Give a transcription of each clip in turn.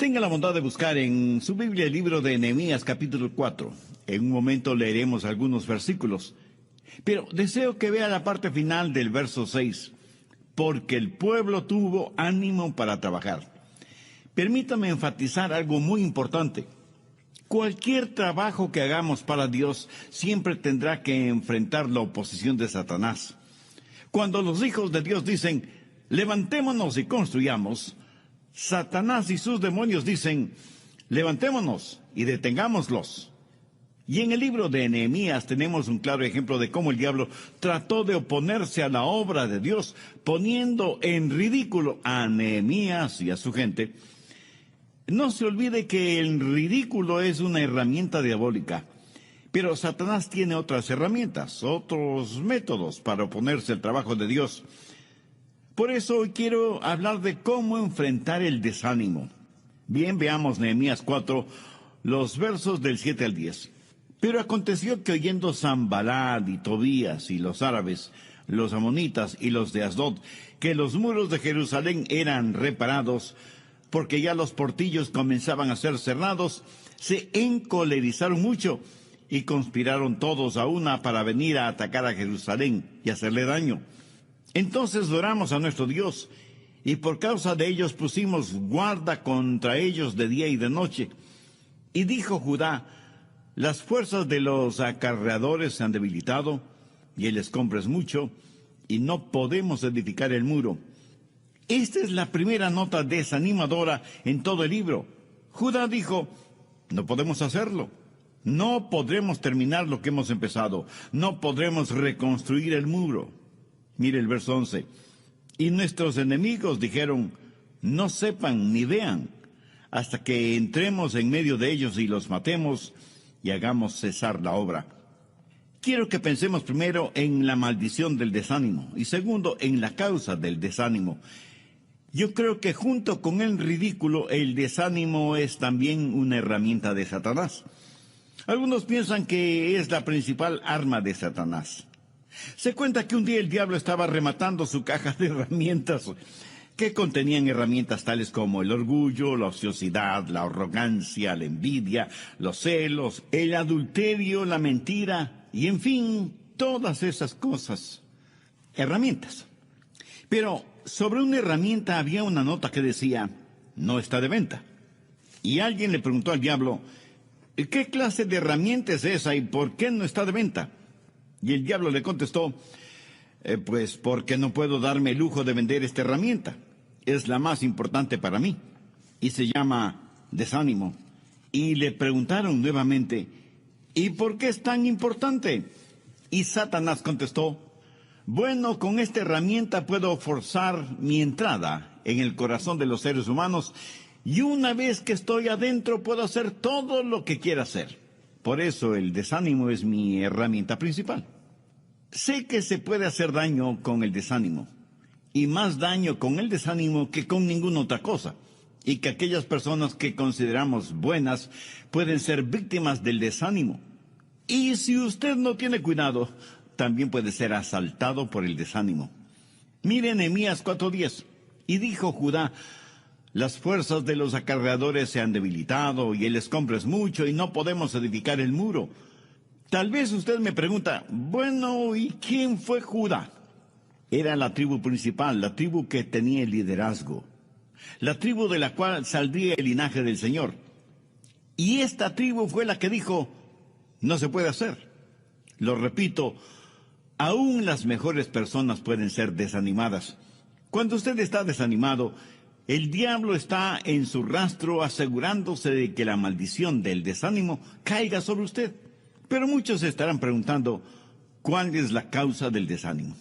Tenga la bondad de buscar en su Biblia el libro de Nehemías capítulo 4. En un momento leeremos algunos versículos, pero deseo que vea la parte final del verso 6, porque el pueblo tuvo ánimo para trabajar. Permítame enfatizar algo muy importante. Cualquier trabajo que hagamos para Dios siempre tendrá que enfrentar la oposición de Satanás. Cuando los hijos de Dios dicen, levantémonos y construyamos, Satanás y sus demonios dicen, levantémonos y detengámoslos. Y en el libro de Nehemías tenemos un claro ejemplo de cómo el diablo trató de oponerse a la obra de Dios, poniendo en ridículo a Nehemías y a su gente. No se olvide que el ridículo es una herramienta diabólica, pero Satanás tiene otras herramientas, otros métodos para oponerse al trabajo de Dios. Por eso hoy quiero hablar de cómo enfrentar el desánimo. Bien, veamos Nehemías 4, los versos del 7 al 10. Pero aconteció que oyendo Sanballat y Tobías y los árabes, los amonitas y los de Asdod, que los muros de Jerusalén eran reparados, porque ya los portillos comenzaban a ser cerrados, se encolerizaron mucho y conspiraron todos a una para venir a atacar a Jerusalén y hacerle daño. Entonces oramos a nuestro Dios, y por causa de ellos pusimos guarda contra ellos de día y de noche. Y dijo Judá, las fuerzas de los acarreadores se han debilitado, y el escombro es mucho, y no podemos edificar el muro. Esta es la primera nota desanimadora en todo el libro. Judá dijo, no podemos hacerlo. No podremos terminar lo que hemos empezado. No podremos reconstruir el muro. Mire el verso 11. Y nuestros enemigos dijeron, no sepan ni vean, hasta que entremos en medio de ellos y los matemos y hagamos cesar la obra. Quiero que pensemos primero en la maldición del desánimo y segundo en la causa del desánimo. Yo creo que junto con el ridículo, el desánimo es también una herramienta de Satanás. Algunos piensan que es la principal arma de Satanás. Se cuenta que un día el diablo estaba rematando su caja de herramientas, que contenían herramientas tales como el orgullo, la ociosidad, la arrogancia, la envidia, los celos, el adulterio, la mentira, y en fin, todas esas cosas. Herramientas. Pero sobre una herramienta había una nota que decía, no está de venta. Y alguien le preguntó al diablo, ¿qué clase de herramienta es esa y por qué no está de venta? Y el diablo le contestó, pues porque no puedo darme el lujo de vender esta herramienta. Es la más importante para mí. Y se llama desánimo. Y le preguntaron nuevamente, ¿y por qué es tan importante? Y Satanás contestó, bueno, con esta herramienta puedo forzar mi entrada en el corazón de los seres humanos y una vez que estoy adentro puedo hacer todo lo que quiera hacer. Por eso el desánimo es mi herramienta principal. Sé que se puede hacer daño con el desánimo y más daño con el desánimo que con ninguna otra cosa y que aquellas personas que consideramos buenas pueden ser víctimas del desánimo. Y si usted no tiene cuidado, también puede ser asaltado por el desánimo. Mire Nehemías 4:10. Y dijo Judá, las fuerzas de los acarreadores se han debilitado y el escombro es mucho y no podemos edificar el muro. Tal vez usted me pregunta, bueno, ¿y quién fue Judá? Era la tribu principal, la tribu que tenía el liderazgo, la tribu de la cual saldría el linaje del Señor. Y esta tribu fue la que dijo, no se puede hacer. Lo repito, aún las mejores personas pueden ser desanimadas. Cuando usted está desanimado, el diablo está en su rastro asegurándose de que la maldición del desánimo caiga sobre usted. Pero muchos se estarán preguntando, ¿cuál es la causa del desánimo?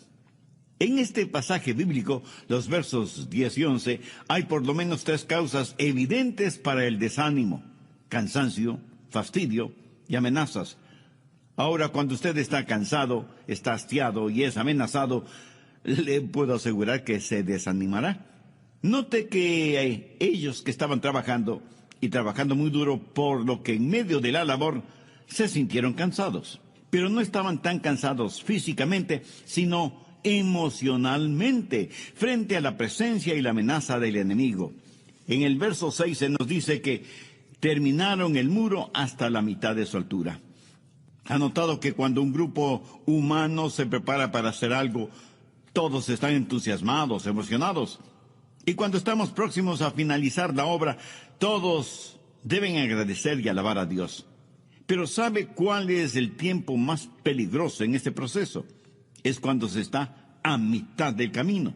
En este pasaje bíblico, los versos 10 y 11, hay por lo menos 3 causas evidentes para el desánimo: cansancio, fastidio y amenazas. Ahora, cuando usted está cansado, está hastiado y es amenazado, le puedo asegurar que se desanimará. Note que ellos que estaban trabajando, y trabajando muy duro, por lo que en medio de la labor se sintieron cansados. Pero no estaban tan cansados físicamente, sino emocionalmente, frente a la presencia y la amenaza del enemigo. En el verso 6 se nos dice que terminaron el muro hasta la mitad de su altura. ¿Ha notado que cuando un grupo humano se prepara para hacer algo, todos están entusiasmados, emocionados? Y cuando estamos próximos a finalizar la obra, todos deben agradecer y alabar a Dios. Pero ¿sabe cuál es el tiempo más peligroso en este proceso? Es cuando se está a mitad del camino.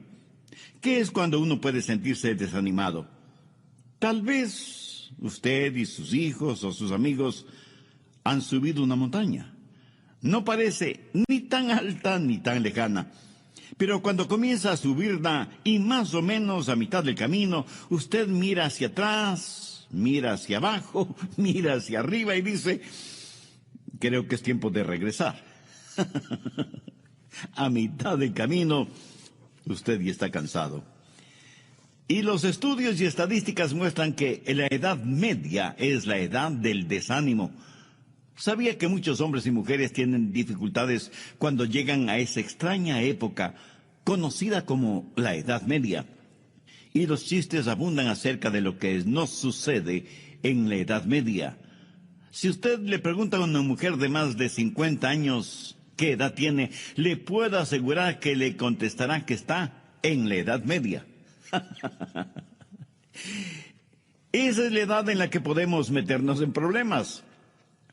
¿Qué es cuando uno puede sentirse desanimado? Tal vez usted y sus hijos o sus amigos han subido una montaña. No parece ni tan alta ni tan lejana. Pero cuando comienza a subirla y más o menos a mitad del camino, usted mira hacia atrás, mira hacia abajo, mira hacia arriba y dice, creo que es tiempo de regresar. A mitad del camino, usted ya está cansado. Y los estudios y estadísticas muestran que la edad media es la edad del desánimo. ¿Sabía que muchos hombres y mujeres tienen dificultades cuando llegan a esa extraña época conocida como la Edad Media? Y los chistes abundan acerca de lo que nos sucede en la Edad Media. Si usted le pregunta a una mujer de más de 50 años qué edad tiene, le puedo asegurar que le contestará que está en la Edad Media. Esa es la edad en la que podemos meternos en problemas.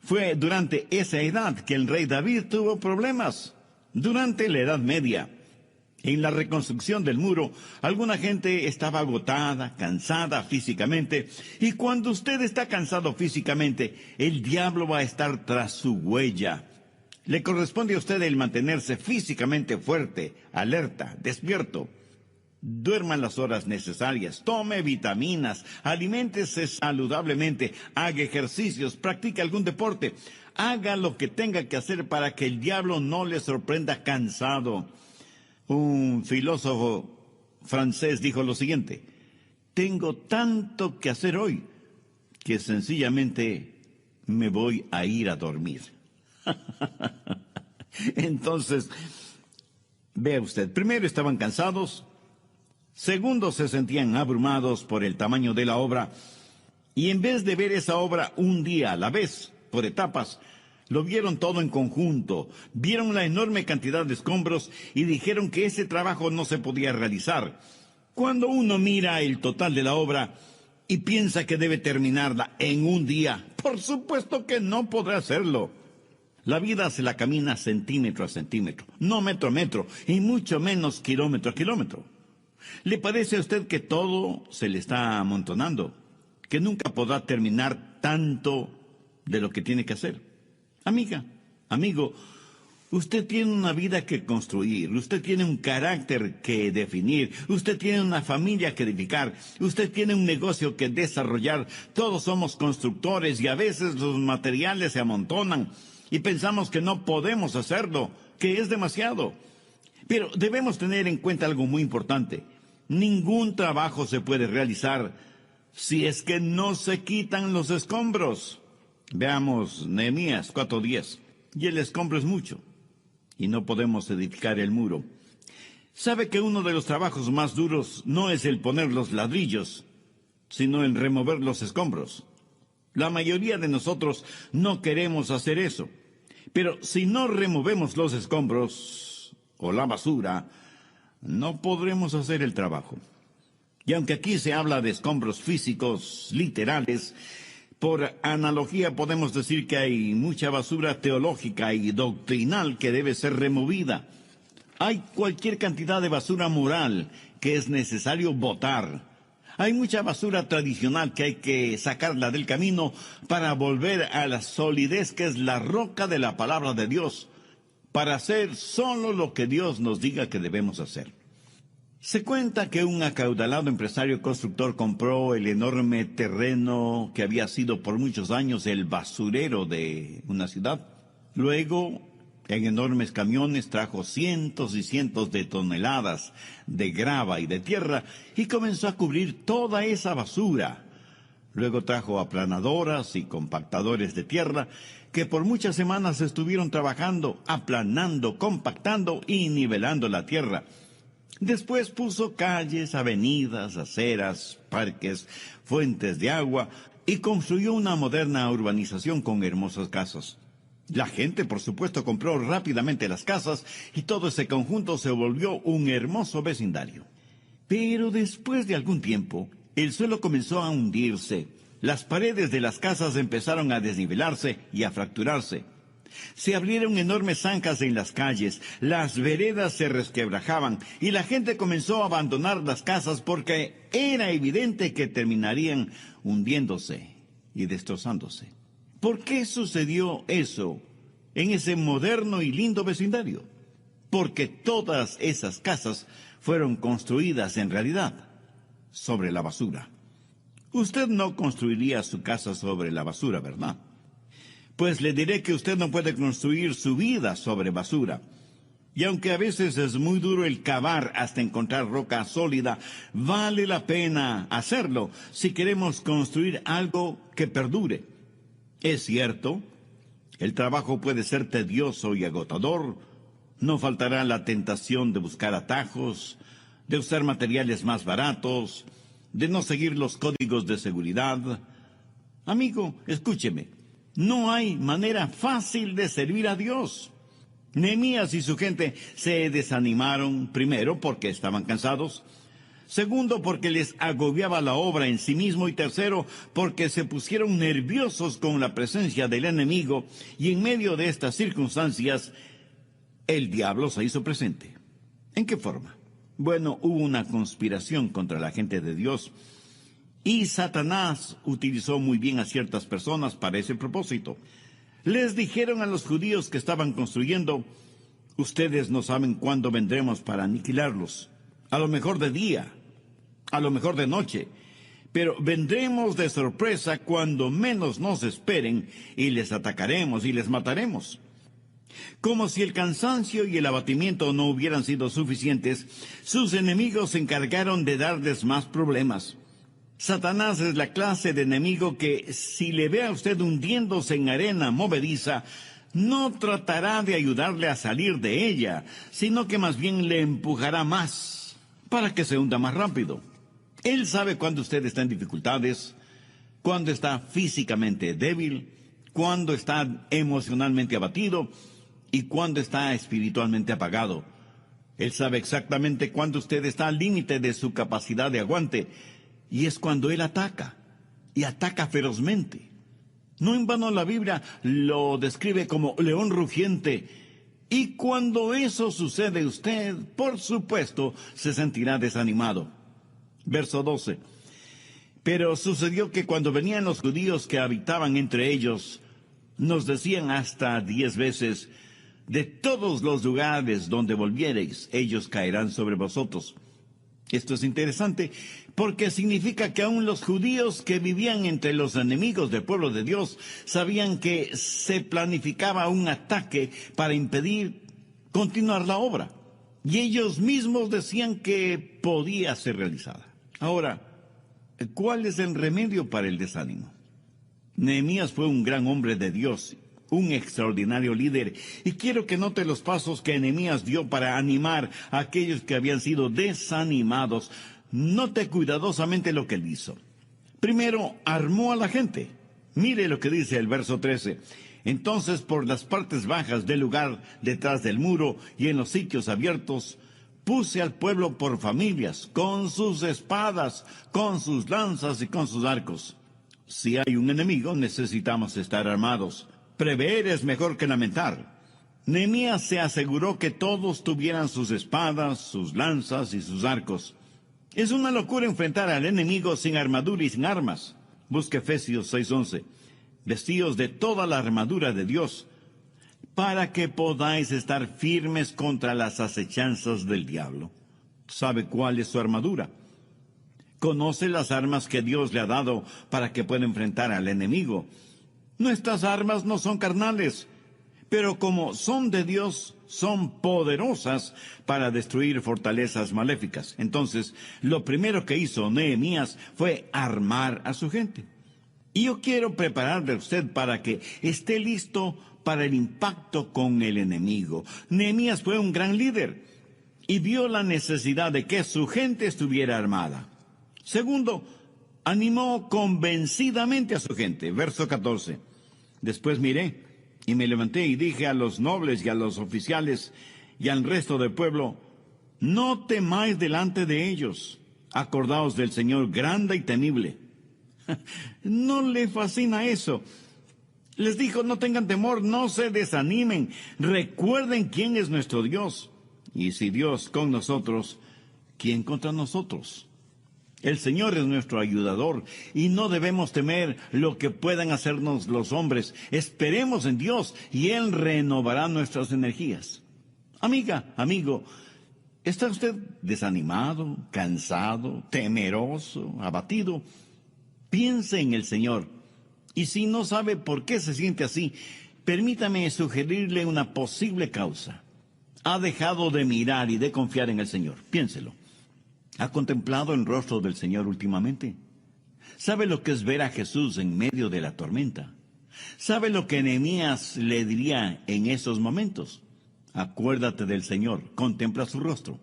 Fue durante esa edad que el rey David tuvo problemas, durante la Edad Media. En la reconstrucción del muro, alguna gente estaba agotada, cansada físicamente, y cuando usted está cansado físicamente, el diablo va a estar tras su huella. Le corresponde a usted el mantenerse físicamente fuerte, alerta, despierto. Duerma las horas necesarias, tome vitaminas, aliméntese saludablemente, haga ejercicios, practique algún deporte. Haga lo que tenga que hacer para que el diablo no le sorprenda cansado. Un filósofo francés dijo lo siguiente: tengo tanto que hacer hoy que sencillamente me voy a ir a dormir. Entonces, vea usted, primero estaban cansados. Segundo, se sentían abrumados por el tamaño de la obra, y en vez de ver esa obra un día a la vez, por etapas, lo vieron todo en conjunto, vieron la enorme cantidad de escombros y dijeron que ese trabajo no se podía realizar. Cuando uno mira el total de la obra y piensa que debe terminarla en un día, por supuesto que no podrá hacerlo. La vida se la camina centímetro a centímetro, no metro a metro, y mucho menos kilómetro a kilómetro. ¿Le parece a usted que todo se le está amontonando? ¿Que nunca podrá terminar tanto de lo que tiene que hacer? Amiga, amigo, usted tiene una vida que construir, usted tiene un carácter que definir, usted tiene una familia que edificar, usted tiene un negocio que desarrollar. Todos somos constructores y a veces los materiales se amontonan y pensamos que no podemos hacerlo, que es demasiado. Pero debemos tener en cuenta algo muy importante. Ningún trabajo se puede realizar si es que no se quitan los escombros. Veamos Nehemías 4:10. Y el escombro es mucho, y no podemos edificar el muro. ¿Sabe que uno de los trabajos más duros no es el poner los ladrillos, sino el remover los escombros? La mayoría de nosotros no queremos hacer eso. Pero si no removemos los escombros o la basura, no podremos hacer el trabajo. Y aunque aquí se habla de escombros físicos, literales, por analogía podemos decir que hay mucha basura teológica y doctrinal que debe ser removida. Hay cualquier cantidad de basura moral que es necesario botar. Hay mucha basura tradicional que hay que sacarla del camino para volver a la solidez que es la roca de la palabra de Dios, para hacer solo lo que Dios nos diga que debemos hacer. Se cuenta que un acaudalado empresario constructor compró el enorme terreno que había sido por muchos años el basurero de una ciudad. Luego, en enormes camiones trajo cientos y cientos de toneladas de grava y de tierra y comenzó a cubrir toda esa basura. Luego trajo aplanadoras y compactadores de tierra que por muchas semanas estuvieron trabajando, aplanando, compactando y nivelando la tierra. Después puso calles, avenidas, aceras, parques, fuentes de agua y construyó una moderna urbanización con hermosas casas. La gente, por supuesto, compró rápidamente las casas y todo ese conjunto se volvió un hermoso vecindario. Pero después de algún tiempo, el suelo comenzó a hundirse. Las paredes de las casas empezaron a desnivelarse y a fracturarse. Se abrieron enormes zanjas en las calles, las veredas se resquebrajaban y la gente comenzó a abandonar las casas porque era evidente que terminarían hundiéndose y destrozándose. ¿Por qué sucedió eso en ese moderno y lindo vecindario? Porque todas esas casas fueron construidas en realidad sobre la basura. Usted no construiría su casa sobre la basura, ¿verdad? Pues le diré que usted no puede construir su vida sobre basura. Y aunque a veces es muy duro el cavar hasta encontrar roca sólida, vale la pena hacerlo si queremos construir algo que perdure. Es cierto, el trabajo puede ser tedioso y agotador. No faltará la tentación de buscar atajos, de usar materiales más baratos, de no seguir los códigos de seguridad. Amigo, escúcheme. No hay manera fácil de servir a Dios. Nehemías y su gente se desanimaron, primero porque estaban cansados, segundo porque les agobiaba la obra en sí mismo y tercero porque se pusieron nerviosos con la presencia del enemigo y en medio de estas circunstancias el diablo se hizo presente. ¿En qué forma? Bueno, hubo una conspiración contra la gente de Dios. Y Satanás utilizó muy bien a ciertas personas para ese propósito. Les dijeron a los judíos que estaban construyendo, ustedes no saben cuándo vendremos para aniquilarlos. A lo mejor de día, a lo mejor de noche. Pero vendremos de sorpresa cuando menos nos esperen y les atacaremos y les mataremos. Como si el cansancio y el abatimiento no hubieran sido suficientes, sus enemigos se encargaron de darles más problemas. Satanás es la clase de enemigo que, si le ve a usted hundiéndose en arena movediza, no tratará de ayudarle a salir de ella, sino que más bien le empujará más, para que se hunda más rápido. Él sabe cuando usted está en dificultades, cuando está físicamente débil, cuando está emocionalmente abatido y cuando está espiritualmente apagado. Él sabe exactamente cuándo usted está al límite de su capacidad de aguante, y es cuando Él ataca, y ataca ferozmente. No en vano la Biblia lo describe como león rugiente, y cuando eso sucede usted, por supuesto, se sentirá desanimado. Verso 12. Pero sucedió que cuando venían los judíos que habitaban entre ellos, nos decían hasta 10 veces, de todos los lugares donde volviereis, ellos caerán sobre vosotros. Esto es interesante porque significa que aún los judíos que vivían entre los enemigos del pueblo de Dios sabían que se planificaba un ataque para impedir continuar la obra. Y ellos mismos decían que podía ser realizada. Ahora, ¿cuál es el remedio para el desánimo? Nehemías fue un gran hombre de Dios, un extraordinario líder, y quiero que note los pasos que Nehemías dio para animar a aquellos que habían sido desanimados. Note cuidadosamente lo que él hizo. Primero, armó a la gente. Mire lo que dice el verso 13. Entonces, por las partes bajas del lugar, detrás del muro y en los sitios abiertos, puse al pueblo por familias, con sus espadas, con sus lanzas y con sus arcos. Si hay un enemigo, necesitamos estar armados. Prever es mejor que lamentar. Nehemías se aseguró que todos tuvieran sus espadas, sus lanzas y sus arcos. Es una locura enfrentar al enemigo sin armadura y sin armas. Busque Efesios 6:11. Vestíos de toda la armadura de Dios, para que podáis estar firmes contra las acechanzas del diablo. ¿Sabe cuál es su armadura? Conoce las armas que Dios le ha dado para que pueda enfrentar al enemigo. Nuestras armas no son carnales, pero como son de Dios, son poderosas para destruir fortalezas maléficas. Entonces, lo primero que hizo Nehemías fue armar a su gente. Y yo quiero prepararle a usted para que esté listo para el impacto con el enemigo. Nehemías fue un gran líder. y vio la necesidad de que su gente estuviera armada. Segundo, animó convencidamente a su gente. Verso 14. Después miré y me levanté y dije a los nobles y a los oficiales y al resto del pueblo: no temáis delante de ellos, acordaos del Señor grande y temible. ¿No le fascina eso? Les dijo: no tengan temor, no se desanimen, recuerden quién es nuestro Dios. Y si Dios con nosotros, ¿quién contra nosotros? El Señor es nuestro ayudador y no debemos temer lo que puedan hacernos los hombres. Esperemos en Dios y Él renovará nuestras energías. Amiga, amigo, ¿está usted desanimado, cansado, temeroso, abatido? Piense en el Señor. Y si no sabe por qué se siente así, permítame sugerirle una posible causa. Ha dejado de mirar y de confiar en el Señor. Piénselo. ¿Ha contemplado el rostro del Señor últimamente? ¿Sabe lo que es ver a Jesús en medio de la tormenta? ¿Sabe lo que Nehemías le diría en esos momentos? Acuérdate del Señor, contempla su rostro.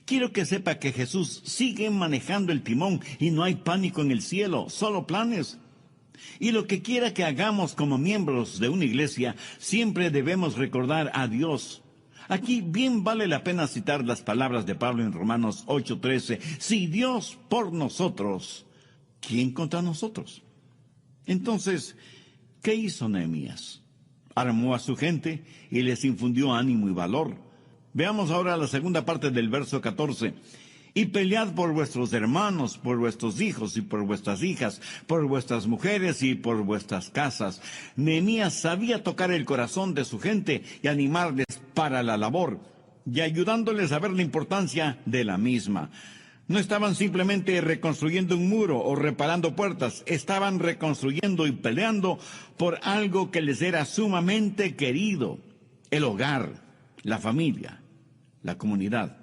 Quiero que sepa que Jesús sigue manejando el timón y no hay pánico en el cielo, solo planes. Y lo que quiera que hagamos como miembros de una iglesia, siempre debemos recordar a Dios. Aquí bien vale la pena citar las palabras de Pablo en Romanos 8:13. Si Dios por nosotros, ¿quién contra nosotros? Entonces, ¿qué hizo Nehemías? Armó a su gente y les infundió ánimo y valor. Veamos ahora la segunda parte del verso 14. Y pelead por vuestros hermanos, por vuestros hijos y por vuestras hijas, por vuestras mujeres y por vuestras casas. Nehemías sabía tocar el corazón de su gente y animarles para la labor, y ayudándoles a ver la importancia de la misma. No estaban simplemente reconstruyendo un muro o reparando puertas, estaban reconstruyendo y peleando por algo que les era sumamente querido: el hogar, la familia, la comunidad.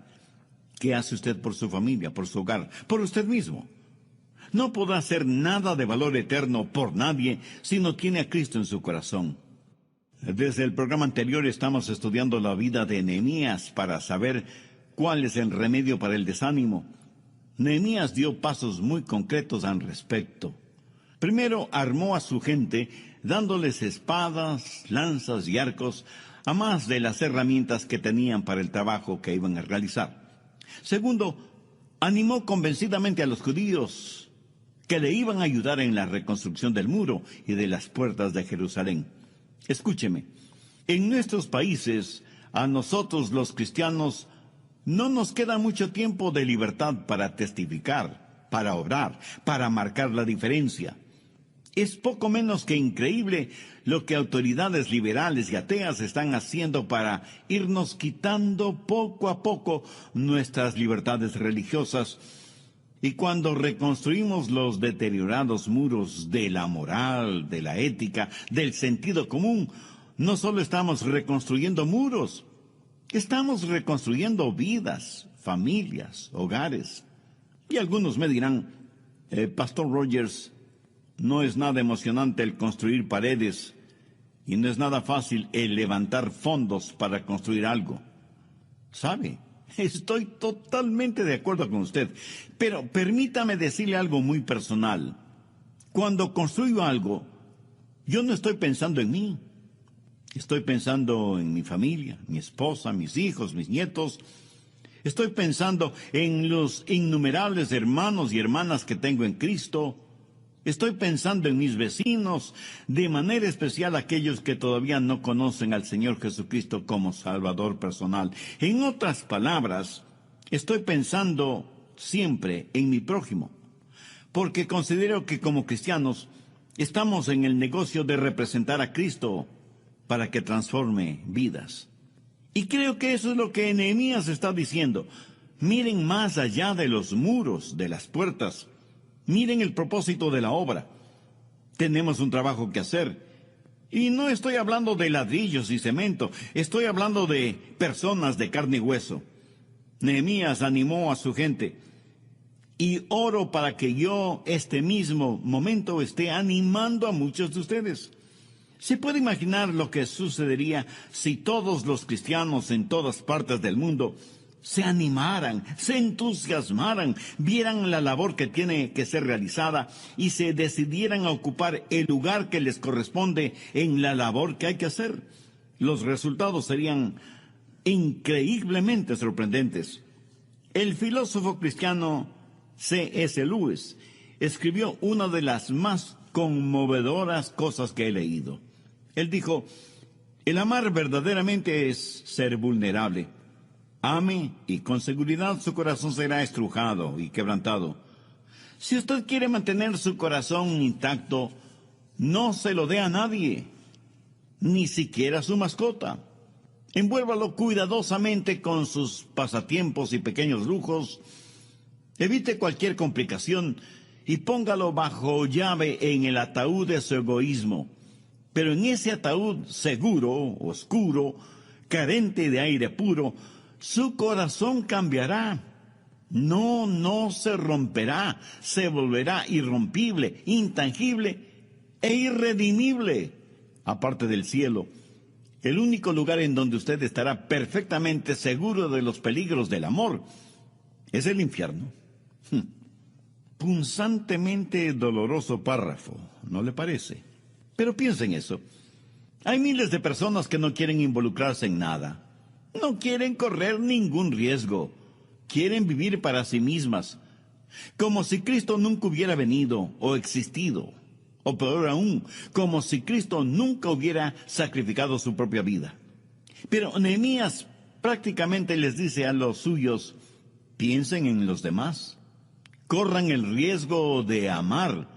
¿Qué hace usted por su familia, por su hogar, por usted mismo? No podrá hacer nada de valor eterno por nadie si no tiene a Cristo en su corazón. Desde el programa anterior estamos estudiando la vida de Nehemías para saber cuál es el remedio para el desánimo. Nehemías dio pasos muy concretos al respecto. Primero, armó a su gente dándoles espadas, lanzas y arcos, a más de las herramientas que tenían para el trabajo que iban a realizar. Segundo, animó convencidamente a los judíos que le iban a ayudar en la reconstrucción del muro y de las puertas de Jerusalén. Escúcheme, en nuestros países, a nosotros los cristianos, no nos queda mucho tiempo de libertad para testificar, para obrar, para marcar la diferencia. Es poco menos que increíble lo que autoridades liberales y ateas están haciendo para irnos quitando poco a poco nuestras libertades religiosas. Y cuando reconstruimos los deteriorados muros de la moral, de la ética, del sentido común, no solo estamos reconstruyendo muros, estamos reconstruyendo vidas, familias, hogares. Y algunos me dirán: Pastor Rogers, no es nada emocionante el construir paredes y no es nada fácil el levantar fondos para construir algo. ¿Sabe? Estoy totalmente de acuerdo con usted, pero permítame decirle algo muy personal. Cuando construyo algo, yo no estoy pensando en mí. Estoy pensando en mi familia, mi esposa, mis hijos, mis nietos. Estoy pensando en los innumerables hermanos y hermanas que tengo en Cristo. Estoy pensando en mis vecinos, de manera especial aquellos que todavía no conocen al Señor Jesucristo como Salvador personal. En otras palabras, estoy pensando siempre en mi prójimo, porque considero que como cristianos estamos en el negocio de representar a Cristo para que transforme vidas. Y creo que eso es lo que Nehemías está diciendo. Miren más allá de los muros, de las puertas. Miren el propósito de la obra. Tenemos un trabajo que hacer. Y no estoy hablando de ladrillos y cemento. Estoy hablando de personas de carne y hueso. Nehemías animó a su gente. Y oro para que yo, este mismo momento, esté animando a muchos de ustedes. ¿Se puede imaginar lo que sucedería si todos los cristianos en todas partes del mundo se animaran, se entusiasmaran, vieran la labor que tiene que ser realizada y se decidieran a ocupar el lugar que les corresponde en la labor que hay que hacer, los resultados serían increíblemente sorprendentes. El filósofo cristiano C.S. Lewis escribió una de las más conmovedoras cosas que he leído. Él dijo: el amar verdaderamente es ser vulnerable. Ame y con seguridad su corazón será estrujado y quebrantado. Si usted quiere mantener su corazón intacto, no se lo dé a nadie, ni siquiera a su mascota. Envuélvalo cuidadosamente con sus pasatiempos y pequeños lujos. Evite cualquier complicación y póngalo bajo llave en el ataúd de su egoísmo. Pero en ese ataúd seguro, oscuro, carente de aire puro, su corazón cambiará. No se romperá, se volverá irrompible, intangible e irredimible. Aparte del cielo, el único lugar en donde usted estará perfectamente seguro de los peligros del amor es el infierno. Punzantemente doloroso párrafo, ¿no le parece? Pero piensa en eso. Hay miles de personas que no quieren involucrarse en nada. No quieren correr ningún riesgo. Quieren vivir para sí mismas, como si Cristo nunca hubiera venido o existido. O peor aún, como si Cristo nunca hubiera sacrificado su propia vida. Pero Nehemías prácticamente les dice a los suyos: piensen en los demás. Corran el riesgo de amar.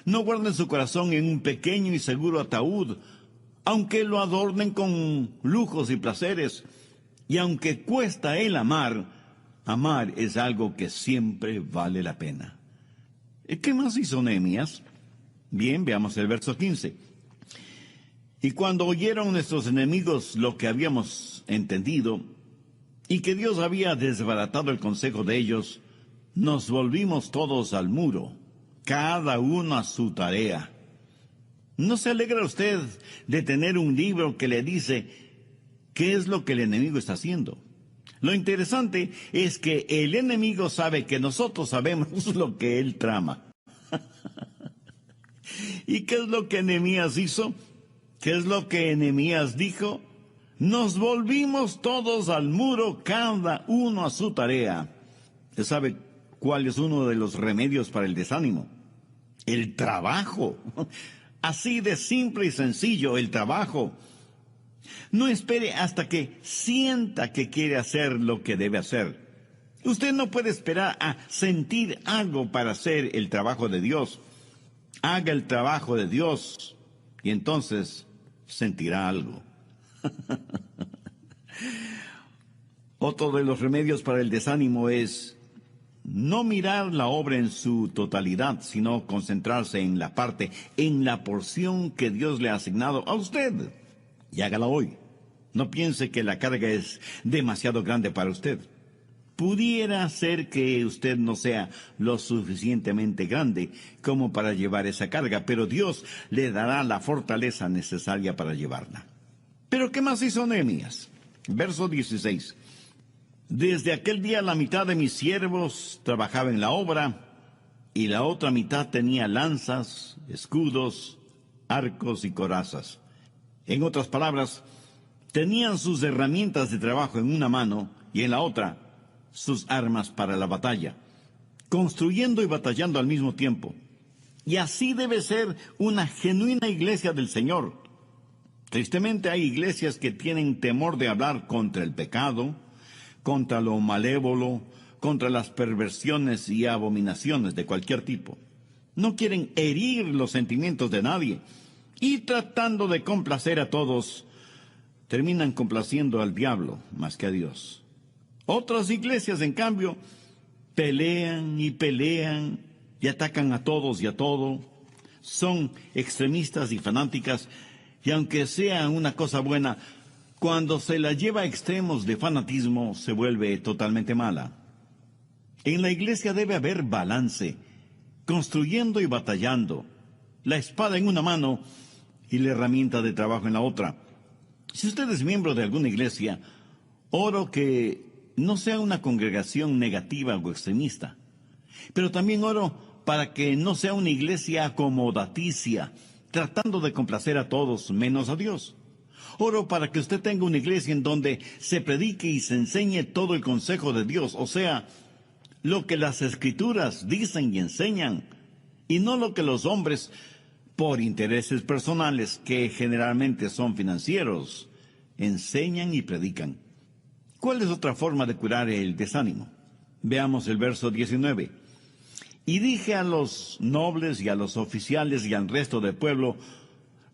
No guarden su corazón en un pequeño y seguro ataúd, aunque lo adornen con lujos y placeres. Y aunque cuesta el amar, amar es algo que siempre vale la pena. ¿Qué más hizo Nehemías? Bien, veamos el verso 15. Y cuando oyeron nuestros enemigos lo que habíamos entendido, y que Dios había desbaratado el consejo de ellos, nos volvimos todos al muro, cada uno a su tarea. ¿No se alegra usted de tener un libro que le dice qué es lo que el enemigo está haciendo? Lo interesante es que el enemigo sabe que nosotros sabemos lo que él trama. ¿Y qué es lo que Nehemías hizo? ¿Qué es lo que Nehemías dijo? Nos volvimos todos al muro, cada uno a su tarea. ¿Usted sabe cuál es uno de los remedios para el desánimo? El trabajo. Así de simple y sencillo, el trabajo. No espere hasta que sienta que quiere hacer lo que debe hacer. Usted no puede esperar a sentir algo para hacer el trabajo de Dios. Haga el trabajo de Dios y entonces sentirá algo. Otro de los remedios para el desánimo es no mirar la obra en su totalidad, sino concentrarse en la parte, en la porción que Dios le ha asignado a usted. Y hágala hoy. No piense que la carga es demasiado grande para usted. Pudiera ser que usted no sea lo suficientemente grande como para llevar esa carga, pero Dios le dará la fortaleza necesaria para llevarla. ¿Pero qué más hizo Nehemías? Verso 16. Desde aquel día la mitad de mis siervos trabajaba en la obra, y la otra mitad tenía lanzas, escudos, arcos y corazas. En otras palabras, tenían sus herramientas de trabajo en una mano y en la otra sus armas para la batalla, construyendo y batallando al mismo tiempo. Y así debe ser una genuina iglesia del Señor. Tristemente hay iglesias que tienen temor de hablar contra el pecado, contra lo malévolo, contra las perversiones y abominaciones de cualquier tipo. No quieren herir los sentimientos de nadie, y tratando de complacer a todos, terminan complaciendo al diablo más que a Dios. Otras iglesias, en cambio, pelean y atacan a todos y a todo. Son extremistas y fanáticas, y aunque sea una cosa buena, cuando se la lleva a extremos de fanatismo, se vuelve totalmente mala. En la iglesia debe haber balance, construyendo y batallando, la espada en una mano y la herramienta de trabajo en la otra. Si usted es miembro de alguna iglesia, oro que no sea una congregación negativa o extremista. Pero también oro para que no sea una iglesia acomodaticia, tratando de complacer a todos menos a Dios. Oro para que usted tenga una iglesia en donde se predique y se enseñe todo el consejo de Dios, o sea, lo que las Escrituras dicen y enseñan, y no lo que los hombres, por intereses personales, que generalmente son financieros, enseñan y predican. ¿Cuál es otra forma de curar el desánimo? Veamos el verso 19. Y dije a los nobles y a los oficiales y al resto del pueblo,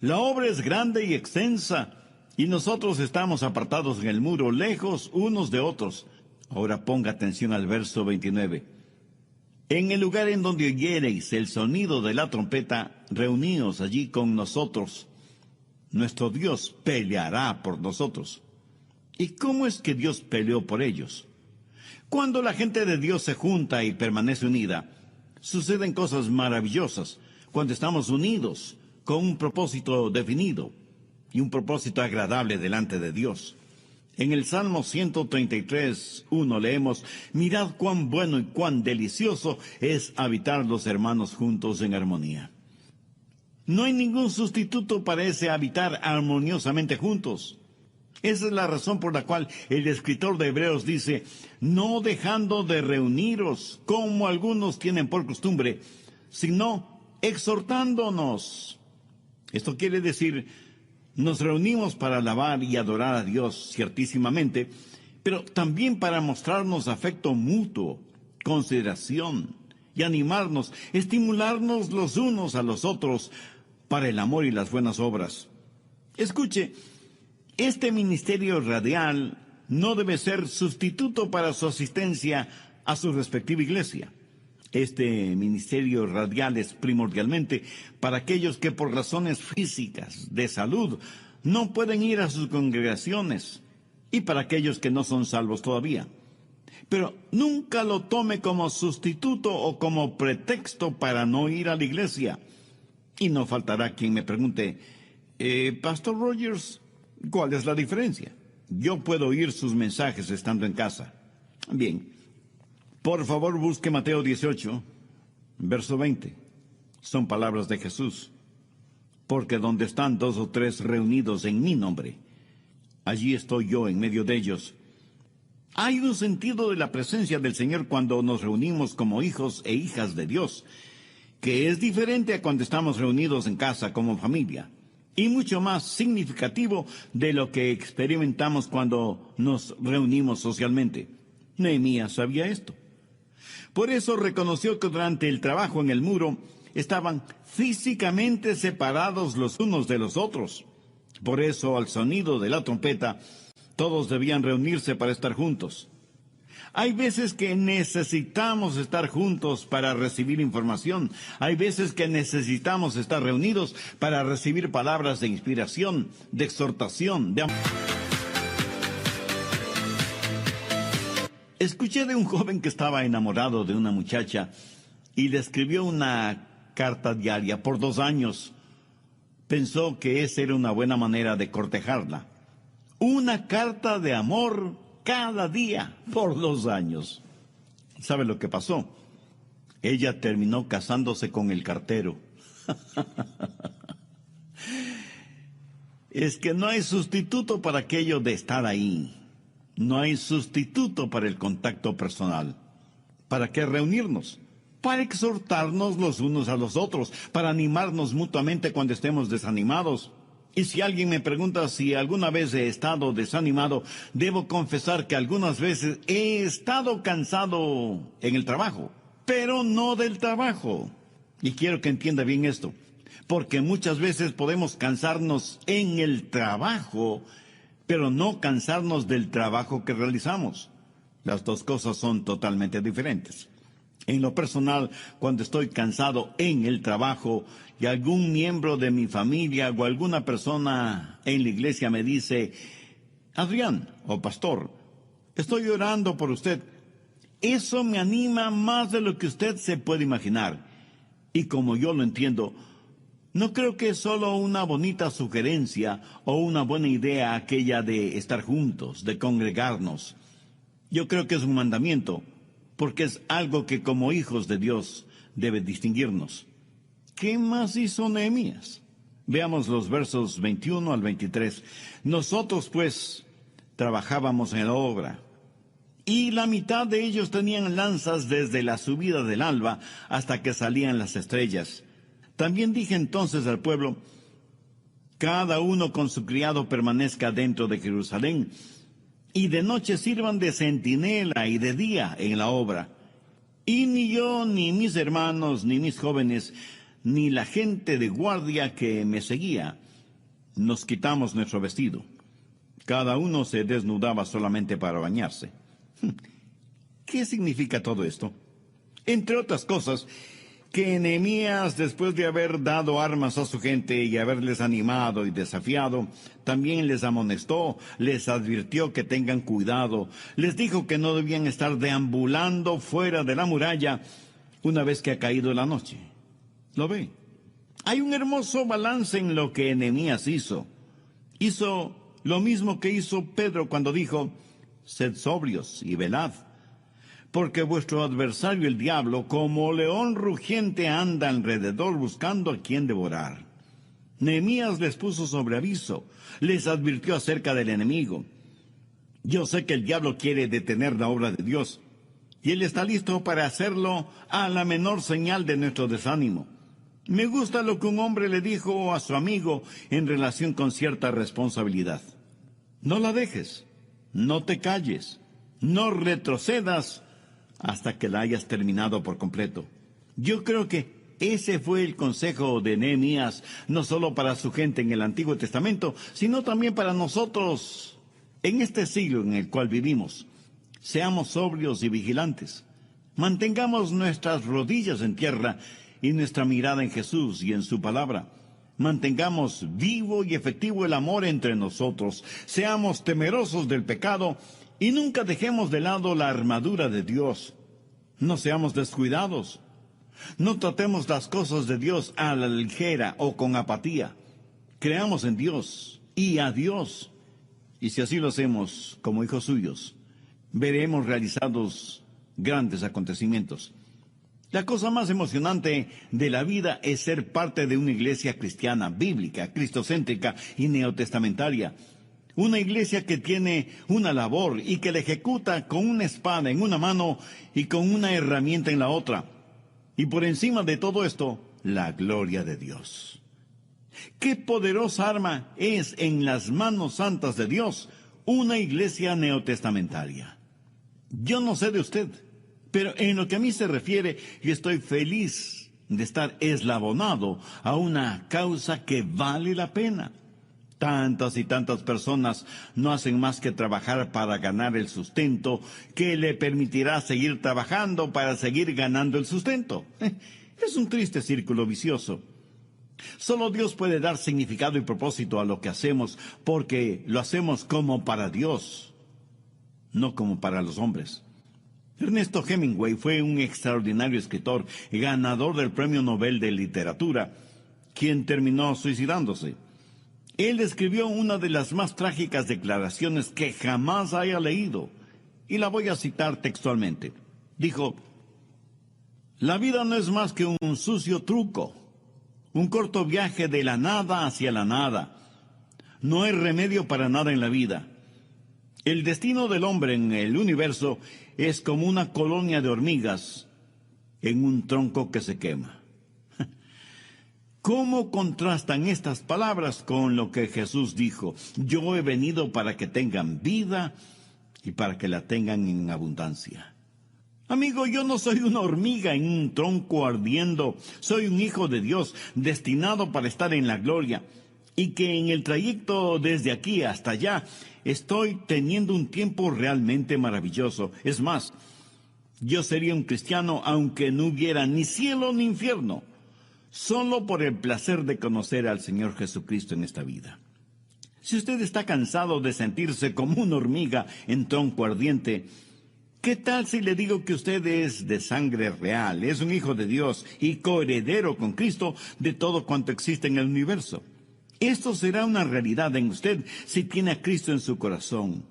la obra es grande y extensa, y nosotros estamos apartados en el muro, lejos unos de otros. Ahora ponga atención al verso 29. En el lugar en donde oyereis el sonido de la trompeta, reuníos allí con nosotros. Nuestro Dios peleará por nosotros. ¿Y cómo es que Dios peleó por ellos? Cuando la gente de Dios se junta y permanece unida, suceden cosas maravillosas. Cuando estamos unidos con un propósito definido y un propósito agradable delante de Dios. En el Salmo 133:1 leemos, mirad cuán bueno y cuán delicioso es habitar los hermanos juntos en armonía. No hay ningún sustituto para ese habitar armoniosamente juntos. Esa es la razón por la cual el escritor de Hebreos dice, no dejando de reuniros como algunos tienen por costumbre, sino exhortándonos. Esto quiere decir, nos reunimos para alabar y adorar a Dios ciertísimamente, pero también para mostrarnos afecto mutuo, consideración y animarnos, estimularnos los unos a los otros para el amor y las buenas obras. Escuche, este ministerio radial no debe ser sustituto para su asistencia a su respectiva iglesia. Este ministerio radial es primordialmente para aquellos que por razones físicas, de salud, no pueden ir a sus congregaciones, y para aquellos que no son salvos todavía. Pero nunca lo tome como sustituto o como pretexto para no ir a la iglesia. Y no faltará quien me pregunte, Pastor Rogers, ¿cuál es la diferencia? Yo puedo oír sus mensajes estando en casa. Bien. Por favor, busque Mateo 18, verso 20. Son palabras de Jesús. Porque donde están 2 o 3 reunidos en mi nombre, allí estoy yo en medio de ellos. Hay un sentido de la presencia del Señor cuando nos reunimos como hijos e hijas de Dios, que es diferente a cuando estamos reunidos en casa como familia, y mucho más significativo de lo que experimentamos cuando nos reunimos socialmente. Nehemías sabía esto. Por eso reconoció que durante el trabajo en el muro estaban físicamente separados los unos de los otros. Por eso, al sonido de la trompeta, todos debían reunirse para estar juntos. Hay veces que necesitamos estar juntos para recibir información. Hay veces que necesitamos estar reunidos para recibir palabras de inspiración, de exhortación, de amor. Escuché de un joven que estaba enamorado de una muchacha y le escribió una carta diaria por 2 años. Pensó que esa era una buena manera de cortejarla. Una carta de amor cada día por 2 años. ¿Sabe lo que pasó? Ella terminó casándose con el cartero. Es que no hay sustituto para aquello de estar ahí. No hay sustituto para el contacto personal. ¿Para qué reunirnos? Para exhortarnos los unos a los otros, para animarnos mutuamente cuando estemos desanimados. Y si alguien me pregunta si alguna vez he estado desanimado, debo confesar que algunas veces he estado cansado en el trabajo, pero no del trabajo. Y quiero que entienda bien esto, porque muchas veces podemos cansarnos en el trabajo, pero no cansarnos del trabajo que realizamos. Las dos cosas son totalmente diferentes. En lo personal, cuando estoy cansado en el trabajo y algún miembro de mi familia o alguna persona en la iglesia me dice, Adrián o pastor, estoy orando por usted, eso me anima más de lo que usted se puede imaginar. Y como yo lo entiendo, no creo que es solo una bonita sugerencia o una buena idea aquella de estar juntos, de congregarnos. Yo creo que es un mandamiento, porque es algo que como hijos de Dios debe distinguirnos. ¿Qué más hizo Nehemías? Veamos los versos 21 al 23. Nosotros, pues, trabajábamos en la obra, y la mitad de ellos tenían lanzas desde la subida del alba hasta que salían las estrellas. También dije entonces al pueblo: cada uno con su criado permanezca dentro de Jerusalén, y de noche sirvan de centinela y de día en la obra. Y ni yo, ni mis hermanos, ni mis jóvenes, ni la gente de guardia que me seguía, nos quitamos nuestro vestido. Cada uno se desnudaba solamente para bañarse. ¿Qué significa todo esto? Entre otras cosas, que Nehemías, después de haber dado armas a su gente y haberles animado y desafiado, también les amonestó, les advirtió que tengan cuidado, les dijo que no debían estar deambulando fuera de la muralla una vez que ha caído la noche. ¿Lo ve? Hay un hermoso balance en lo que Nehemías hizo. Hizo lo mismo que hizo Pedro cuando dijo: sed sobrios y velad, porque vuestro adversario el diablo, como león rugiente, anda alrededor buscando a quien devorar. Nehemías les puso sobre aviso, les advirtió acerca del enemigo. Yo sé que el diablo quiere detener la obra de Dios, y él está listo para hacerlo a la menor señal de nuestro desánimo. Me gusta lo que un hombre le dijo a su amigo en relación con cierta responsabilidad: no la dejes, no te calles, no retrocedas hasta que la hayas terminado por completo. Yo creo que ese fue el consejo de Nehemías, no solo para su gente en el Antiguo Testamento, sino también para nosotros en este siglo en el cual vivimos. Seamos sobrios y vigilantes. Mantengamos nuestras rodillas en tierra y nuestra mirada en Jesús y en su palabra. Mantengamos vivo y efectivo el amor entre nosotros. Seamos temerosos del pecado y nunca dejemos de lado la armadura de Dios. No seamos descuidados. No tratemos las cosas de Dios a la ligera o con apatía. Creamos en Dios y a Dios. Y si así lo hacemos como hijos suyos, veremos realizados grandes acontecimientos. La cosa más emocionante de la vida es ser parte de una iglesia cristiana, bíblica, cristocéntrica y neotestamentaria. Una iglesia que tiene una labor y que la ejecuta con una espada en una mano y con una herramienta en la otra. Y por encima de todo esto, la gloria de Dios. ¡Qué poderosa arma es en las manos santas de Dios una iglesia neotestamentaria! Yo no sé de usted, pero en lo que a mí se refiere, yo estoy feliz de estar eslabonado a una causa que vale la pena. Tantas y tantas personas no hacen más que trabajar para ganar el sustento que le permitirá seguir trabajando para seguir ganando el sustento. Es un triste círculo vicioso. Solo Dios puede dar significado y propósito a lo que hacemos, porque lo hacemos como para Dios, no como para los hombres. Ernesto Hemingway fue un extraordinario escritor, ganador del Premio Nobel de Literatura, quien terminó suicidándose. Él escribió una de las más trágicas declaraciones que jamás haya leído, y la voy a citar textualmente. Dijo: la vida no es más que un sucio truco, un corto viaje de la nada hacia la nada. No hay remedio para nada en la vida. El destino del hombre en el universo es como una colonia de hormigas en un tronco que se quema. ¿Cómo contrastan estas palabras con lo que Jesús dijo? Yo he venido para que tengan vida y para que la tengan en abundancia. Amigo, yo no soy una hormiga en un tronco ardiendo. Soy un hijo de Dios, destinado para estar en la gloria. Y que en el trayecto desde aquí hasta allá estoy teniendo un tiempo realmente maravilloso. Es más, yo sería un cristiano aunque no hubiera ni cielo ni infierno, solo por el placer de conocer al Señor Jesucristo en esta vida. Si usted está cansado de sentirse como una hormiga en tronco ardiente, ¿qué tal si le digo que usted es de sangre real, es un hijo de Dios y coheredero con Cristo de todo cuanto existe en el universo? Esto será una realidad en usted si tiene a Cristo en su corazón.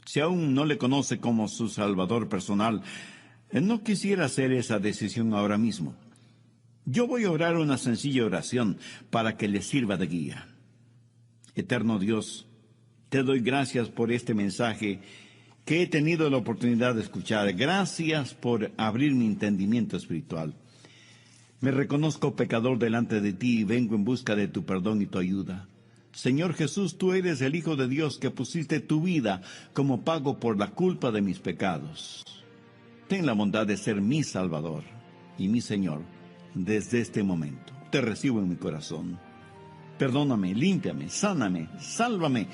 Si aún no le conoce como su Salvador personal, no quisiera hacer esa decisión ahora mismo. Yo voy a orar una sencilla oración para que le sirva de guía. Eterno Dios, te doy gracias por este mensaje que he tenido la oportunidad de escuchar. Gracias por abrir mi entendimiento espiritual. Me reconozco pecador delante de ti y vengo en busca de tu perdón y tu ayuda. Señor Jesús, tú eres el Hijo de Dios que pusiste tu vida como pago por la culpa de mis pecados. Ten la bondad de ser mi Salvador y mi Señor desde este momento. Te recibo en mi corazón. Perdóname, límpiame, sáname, sálvame.